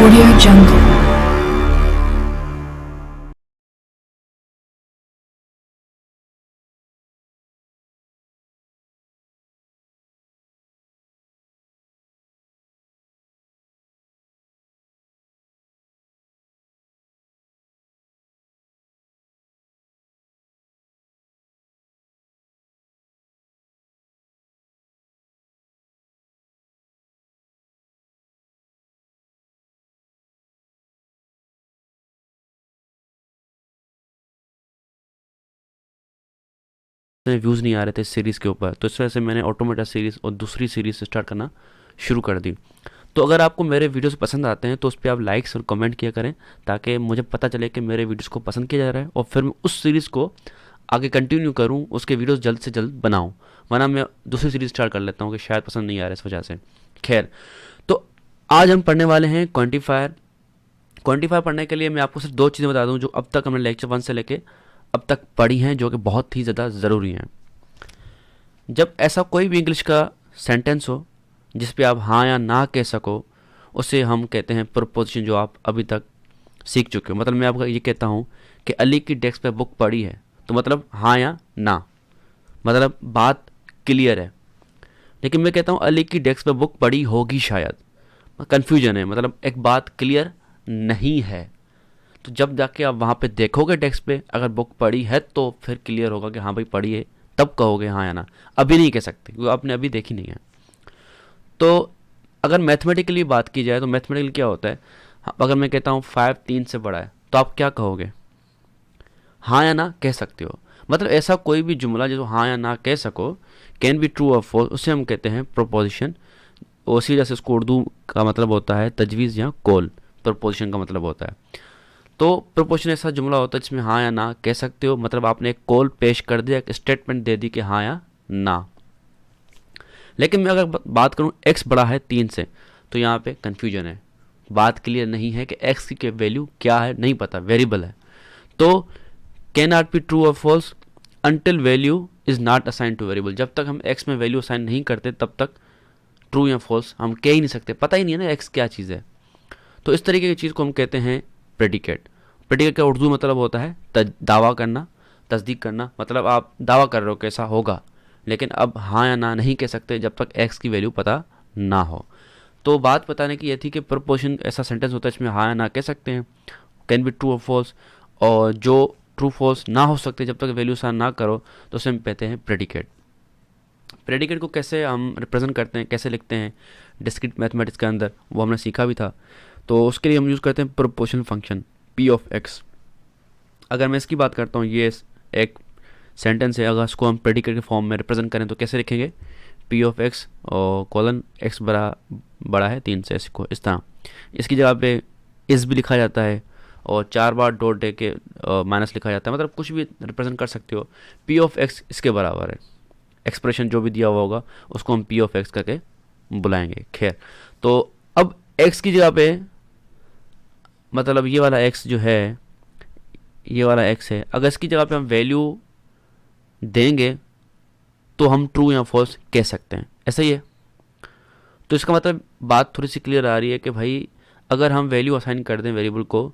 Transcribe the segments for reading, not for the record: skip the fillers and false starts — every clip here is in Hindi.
Audio Jungle. व्यूज़ नहीं आ रहे थे इस सीरीज़ के ऊपर, तो इस वजह से मैंने ऑटोमेटा सीरीज़ और दूसरी सीरीज़ स्टार्ट करना शुरू कर दी। तो अगर आपको मेरे वीडियोस पसंद आते हैं तो उस पर आप लाइक्स और कमेंट किया करें, ताकि मुझे पता चले कि मेरे वीडियोस को पसंद किया जा रहा है और फिर मैं उस सीरीज़ को आगे कंटिन्यू करूं, उसके वीडियोस जल्द से जल्द बनाऊं। वरना मैं दूसरी सीरीज़ स्टार्ट कर लेता हूं कि शायद पसंद नहीं आ रहा है इस वजह से। खैर, तो आज हम पढ़ने वाले हैं क्वान्टिफायर। क्वान्टिफायर पढ़ने के लिए मैं आपको सिर्फ दो चीज़ें बता दूं जो अब तक हमने लेक्चर 1 से लेके अब तक पढ़ी हैं, जो कि बहुत ही ज़्यादा ज़रूरी हैं। जब ऐसा कोई भी इंग्लिश का सेंटेंस हो जिस पे आप हाँ या ना कह सको, उसे हम कहते हैं प्रपोजिशन, जो आप अभी तक सीख चुके हो। मतलब मैं आपको ये कहता हूँ कि अली की डेस्क पे बुक पड़ी है, तो मतलब हाँ या ना, मतलब बात क्लियर है। लेकिन मैं कहता हूँ अली की डेस्क पे बुक पड़ी होगी शायद, कन्फ्यूजन है, मतलब एक बात क्लियर नहीं है। तो जब जाके आप वहाँ पे देखोगे डेस्क पे अगर बुक पड़ी है तो फिर क्लियर होगा कि हाँ भाई पड़ी है, तब कहोगे हाँ या ना। अभी नहीं कह सकते क्योंकि आपने अभी देखी नहीं है। तो अगर मैथमेटिकली बात की जाए तो मैथमेटिकली क्या होता है, अगर मैं कहता हूँ 5 3 से बड़ा है तो आप क्या कहोगे, हाँ या ना कह सकते हो। मतलब ऐसा कोई भी जुमला जो हाँ या ना कह सको, कैन बी ट्रू और फॉल्स, उसे हम कहते हैं प्रोपोजिशन। उसी जैसे उसको उर्दू का मतलब होता है तजवीज़ या कॉल, प्रोपोजिशन का मतलब होता है। तो प्रोपोजिशन ऐसा जुमला होता है जिसमें हाँ या ना कह सकते हो, मतलब आपने एक कॉल पेश कर दिया, एक स्टेटमेंट दे दी कि हाँ या ना। लेकिन मैं अगर बात करूँ x बड़ा है 3 से, तो यहाँ पे कन्फ्यूजन है, बात क्लियर नहीं है कि x की वैल्यू क्या है, नहीं पता, वेरिएबल है। तो कैन नॉट बी ट्रू और false until value is not assign to variable. जब तक हम x में वैल्यू असाइन नहीं करते तब तक ट्रू या फॉल्स हम कह ही नहीं सकते, पता ही नहीं है ना x क्या चीज़ है। तो इस तरीके की चीज़ को हम कहते हैं प्रेडिकेट। प्रेडिकेट का उर्दू मतलब होता है दावा करना, तस्दीक करना। मतलब आप दावा कर रहे हो कैसा होगा, लेकिन अब हाँ या ना नहीं कह सकते जब तक x की वैल्यू पता ना हो। तो बात बताने की ये थी कि प्रपोजिशन ऐसा सेंटेंस होता है जिसमें हाँ या ना कह सकते हैं, कैन बी ट्रू और फॉल्स, और जो ट्रू फॉल्स ना हो सकते जब तक वैल्यू असाइन ना करो, तो उसे हम कहते हैं प्रेडिकेट। प्रेडिकेट को कैसे हम रिप्रेजेंट करते हैं, कैसे लिखते हैं डिस्क्रीट मैथमेटिक्स के अंदर, वो हमने सीखा भी था। तो उसके लिए हम यूज़ करते हैं proportion function p of x। अगर मैं इसकी बात करता हूँ, ये एक सेंटेंस है, अगर इसको हम प्रेडिकेट के फॉर्म में रिप्रेजेंट करें तो कैसे लिखेंगे, p ऑफ x और कॉलन x बड़ा है 3 से, इसको इस तरह। इसकी जगह पे इस भी लिखा जाता है और 4 बार डॉट दे के माइनस लिखा जाता है, मतलब कुछ भी रिप्रेजेंट कर सकते हो। p ऑफ x इसके बराबर है, एक्सप्रेशन जो भी दिया हुआ होगा उसको हम p ऑफ x करके बुलाएंगे। खैर, तो अब x की जगह पे, मतलब ये वाला x जो है, ये वाला x है, अगर इसकी जगह पे हम वैल्यू देंगे तो हम ट्रू या फॉल्स कह सकते हैं, ऐसा ही है। तो इसका मतलब बात थोड़ी सी क्लियर आ रही है कि भाई अगर हम वैल्यू असाइन कर दें वेरिएबल को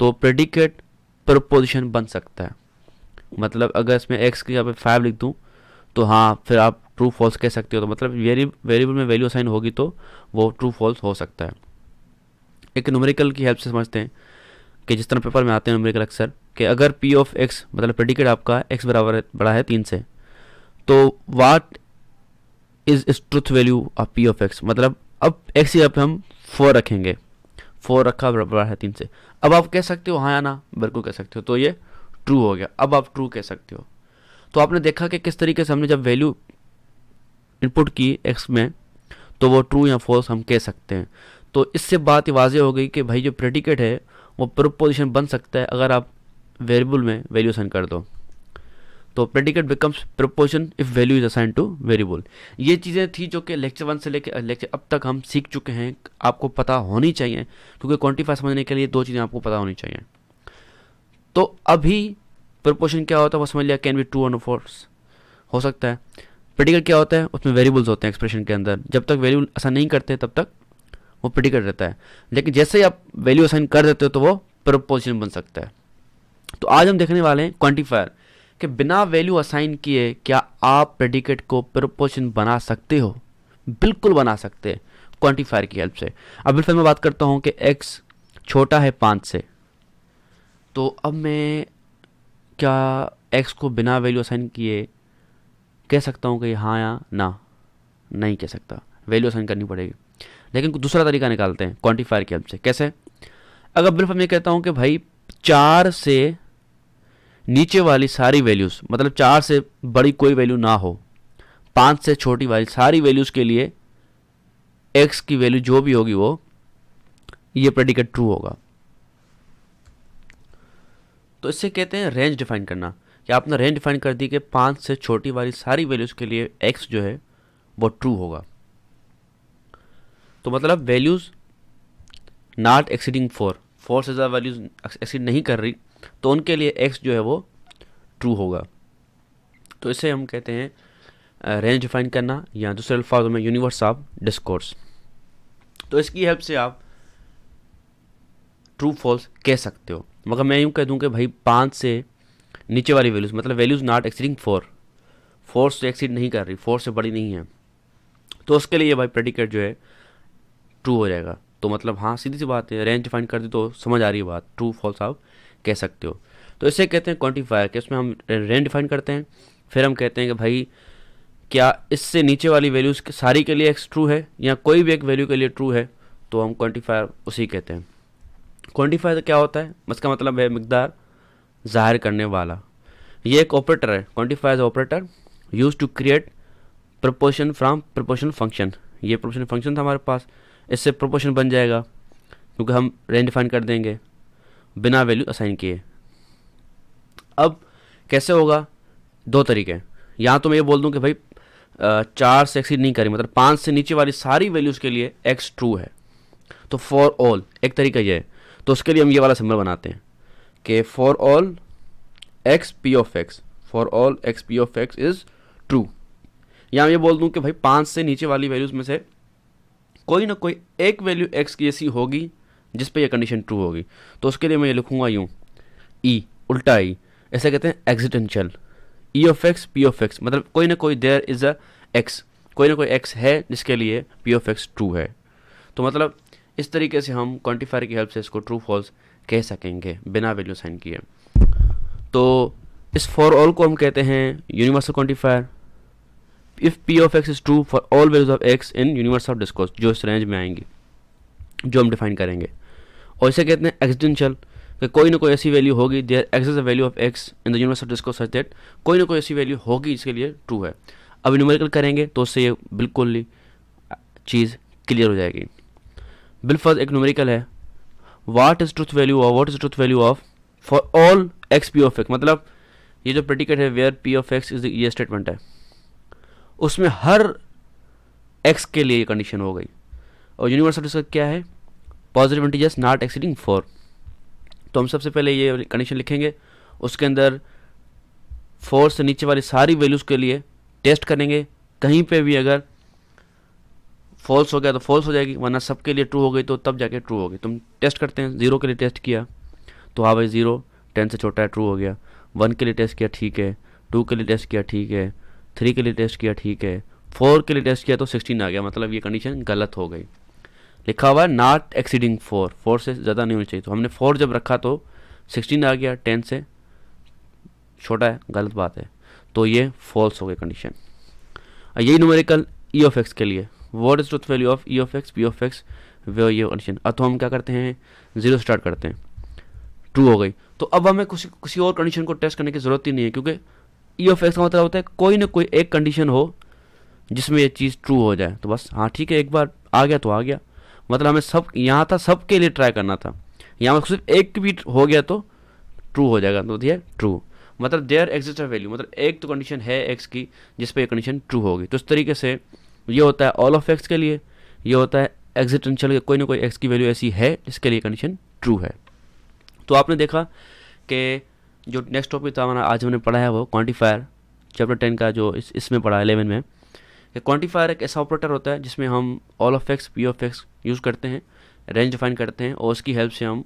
तो प्रेडिकेट प्रपोजिशन बन सकता है। मतलब अगर इसमें x की जगह पे 5 लिख दूँ तो हाँ फिर आप ट्रू फॉल्स कह सकते हो। तो मतलब वेरिएबल में वैल्यू असाइन होगी तो वो ट्रू फॉल्स हो सकता है। एक न्यूमेरिकल की हेल्प से समझते हैं कि जिस तरह पेपर में आते हैं न्यूमेरिकल अक्सर, कि अगर p ऑफ x मतलब प्रेडिकेट आपका x बड़ा है 3 से, तो what is truth value of p of x। मतलब अब x की जगह पे हम 4 रखेंगे, 4 रखा बड़ा है 3 से। अब आप कह सकते हो हाँ या ना, बिल्कुल कह सकते हो, तो ये ट्रू हो गया, अब आप ट्रू कह सकते हो। तो आपने देखा कि किस तरीके से हमने जब वैल्यू इनपुट की x में तो वो ट्रू या फॉल्स हम कह सकते हैं। तो इससे बात वाज़ेह हो गई कि भाई जो प्रेडिकेट है वो प्रोपोजिशन बन सकता है अगर आप वेरिएबल में वैल्यू असाइन कर दो। तो predicate becomes proposition if value is assign to variable. ये चीज़ें थी जो कि लेक्चर 1 से लेकर लेक्चर अब तक हम सीख चुके हैं, आपको पता होनी चाहिए, क्योंकि क्वान्टिफाई समझने के लिए 2 चीज़ें आपको पता होनी चाहिए। तो अभी प्रोपोजिशन क्या होता है वो समझ लिया, कैन बी ट्रू और फॉल्स हो सकता है। प्रेडिकेट क्या होता है, उसमें वेरिएबल्स होते हैं एक्सप्रेशन के अंदर, जब तक वैल्यू असाइन नहीं करते तब तक वो प्रेडिकेट रहता है। लेकिन जैसे ही आप वैल्यू असाइन कर देते हो तो वो प्रपोजिशन बन सकता है। तो आज हम देखने वाले हैं क्वांटिफायर कि बिना वैल्यू असाइन किए क्या आप प्रेडिकेट को प्रपोजिशन बना सकते हो। बिल्कुल बना सकते हैं क्वांटिफायर की हेल्प से। अब फिर मैं बात करता हूँ कि x छोटा है 5 से, तो अब मैं क्या x को बिना वैल्यू असाइन किए कह सकता हूँ कि हाँ या ना? नहीं कह सकता, वैल्यू असाइन करनी पड़ेगी। लेकिन दूसरा तरीका निकालते हैं क्वांटिफायर की हेल्प से। कैसे? अगर बिल्कुल मैं कहता हूँ कि भाई 4 से नीचे वाली सारी वैल्यूज़, मतलब 4 से बड़ी कोई वैल्यू ना हो, 5 से छोटी वाली सारी वैल्यूज़ के लिए x की वैल्यू जो भी होगी वो ये प्रेडिकेट ट्रू होगा। तो इससे कहते हैं रेंज डिफाइन करना, कि आपने रेंज डिफाइन कर दी कि 5 से छोटी वाली सारी वैल्यूज़ के लिए x जो है वो ट्रू होगा। तो मतलब वैल्यूज़ नॉट एक्सीडिंग 4 से ज़्यादा वैल्यूज़ एक्सीड नहीं कर रही, तो उनके लिए x जो है वो ट्रू होगा। तो इसे हम कहते हैं रेंज डिफाइन करना, या दूसरे अल्फाज में यूनिवर्स ऑफ डिस्कोर्स। तो इसकी हेल्प से आप ट्रू फॉल्स कह सकते हो। मगर मैं यूँ कह दूँ कि भाई 5 से नीचे वाली वैल्यूज़, मतलब वैल्यूज़ नॉट एक्सीडिंग 4 से एक्सीड नहीं कर रही, 4 से बड़ी नहीं है, तो उसके लिए भाई प्रेडिकेट जो है ट्रू हो जाएगा। तो मतलब हाँ, सीधी सी बात है, रेंज डिफाइन कर दी तो समझ आ रही है बात, ट्रू फॉल्स आप कह सकते हो। तो इसे कहते हैं क्वांटिफायर, कि उसमें हम रेंज डिफाइन करते हैं, फिर हम कहते हैं कि भाई क्या इससे नीचे वाली वैल्यूज़ सारी के लिए एक्स ट्रू है या कोई भी एक वैल्यू के लिए ट्रू है, तो हम क्वांटिफायर उसी कहते हैं। क्वांटिफायर क्या होता है? इसका मतलब है मिकदार ज़ाहिर करने वाला। ये एक ऑपरेटर है, quantifier operator use to create proportion from proportional function. ये प्रोपोर्शनल फंक्शन था हमारे पास, इससे प्रोपोर्शन बन जाएगा क्योंकि हम रेंज डिफाइन कर देंगे बिना वैल्यू असाइन किए। अब कैसे होगा? दो तरीके हैं। यहाँ तो मैं ये बोल दूँ कि भाई 4 से एक्सीड नहीं करी, मतलब 5 से नीचे वाली सारी वैल्यूज़ के लिए x ट्रू है, तो फॉर ऑल एक तरीका ये है। तो उसके लिए हम ये वाला सिंबल बनाते हैं कि for all x p of x, for all x p of x is true. या मैं ये बोल दूँ कि भाई 5 से नीचे वाली वैल्यूज़ में से कोई ना कोई एक वैल्यू x की ऐसी होगी जिस पे ये कंडीशन ट्रू होगी, तो उसके लिए मैं ये लिखूँगा यूँ, ई उल्टा ई, ऐसे कहते हैं exponential. E of x p of x, मतलब कोई ना कोई देयर इज़ अ एक्स, कोई ना कोई एक्स है जिसके लिए पी ऑफ एक्स ट्रू है। तो मतलब इस तरीके से हम क्वांटिफायर की हेल्प से इसको ट्रू फॉल्स कह सकेंगे बिना वैल्यू साइन किए। तो इस फॉर ऑल को हम कहते हैं universal quantifier. If P of x is true for all values of x in universe of discourse, जो इस रेंज में आएंगी, जो हम डिफाइन करेंगे। और इसे कहते हैं एक्सटेंशियल, कि कोई ना कोई ऐसी वैल्यू होगी, there exist a value of x in the universe of discourse such that, कोई ना कोई ऐसी वैल्यू होगी जिसके लिए ट्रू है। अब न्यूमेरिकल करेंगे तो उससे ये बिल्कुल ही चीज़ क्लियर हो जाएगी। बिलफर्ज एक न्यूमेरिकल है, what is truth value of, what is truth value of for all x p of x, मतलब ये जो प्रेडिकेट है where p of x is ये स्टेटमेंट है, उसमें हर एक्स के लिए ये कंडीशन हो गई। और यूनिवर्स ऑफ डिस्कोर्स क्या है? Positive integers not exceeding 4। तो हम सबसे पहले ये कंडीशन लिखेंगे, उसके अंदर 4 से नीचे वाली सारी वैल्यूज़ के लिए टेस्ट करेंगे, कहीं पे भी अगर फॉल्स हो गया तो फॉल्स हो जाएगी, वरना सबके लिए ट्रू हो गई तो तब जाके ट्रू होगी। तुम टेस्ट करते हैं, 0 के लिए टेस्ट किया तो हाँ भाई 0 10 से छोटा है, ट्रू हो गया। 1 के लिए टेस्ट किया, ठीक है। 2 के लिए टेस्ट किया, ठीक है। 3 के लिए टेस्ट किया, ठीक है। 4 के लिए टेस्ट किया तो 16 आ गया, मतलब ये कंडीशन गलत हो गई। लिखा हुआ है नॉट एक्सीडिंग 4 से ज़्यादा नहीं होनी चाहिए, तो हमने 4 जब रखा तो 16 आ गया, 10 से छोटा है, गलत बात है, तो ये फॉल्स हो गई कंडीशन। यही न्यूमेरिकल ई ऑफ एक्स के लिए, what is truth value of E of x p of x, वो ये कंडीशन। अब तो हम क्या करते हैं, 0 स्टार्ट करते हैं, ट्रू हो गई। तो अब हमें किसी और कंडीशन को टेस्ट करने की ज़रूरत ही नहीं है, क्योंकि ई ऑफ एक्स का मतलब होता है कोई ना कोई एक कंडीशन हो जिसमें ये चीज़ ट्रू हो जाए, तो बस हाँ ठीक है, एक बार आ गया तो आ गया। मतलब हमें सब यहाँ था, सबके लिए ट्राई करना था, यहाँ सिर्फ एक भी हो गया तो ट्रू हो जाएगा, तो दिया ट्रू, मतलब देयर एग्जिस्ट अ वैल्यू, मतलब एक तो कंडीशन है एक्स की जिस पे ये कंडीशन ट्रू होगी। तो इस तरीके से ये होता है ऑल ऑफ एक्स के लिए, ये होता है एग्जिस्टेंशियल, कोई ना कोई एक्स की वैल्यू ऐसी है जिसके लिए कंडीशन ट्रू है। तो आपने देखा कि जो नेक्स्ट टॉपिक था हमारा आज हमने पढ़ा है वो क्वांटिफायर, चैप्टर 10 का जो इसमें पढ़ा 11 में, कि क्वांटिफायर एक ऐसा ऑपरेटर होता है जिसमें हम all of x, p of x use करते हैं, रेंज डिफाइन करते हैं और उसकी हेल्प से हम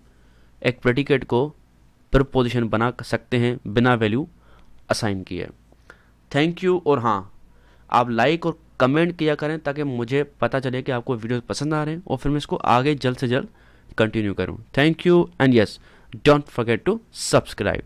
एक प्रेडिकेट को प्रपोजिशन बना सकते हैं बिना वैल्यू असाइन किए। Thank you. और हाँ, आप लाइक और कमेंट किया करें ताकि मुझे पता चले कि आपको वीडियो पसंद आ रहे हैं और फिर मैं इसको आगे जल्द से जल्द कंटिन्यू करूं। Thank you and yes, don't forget to subscribe.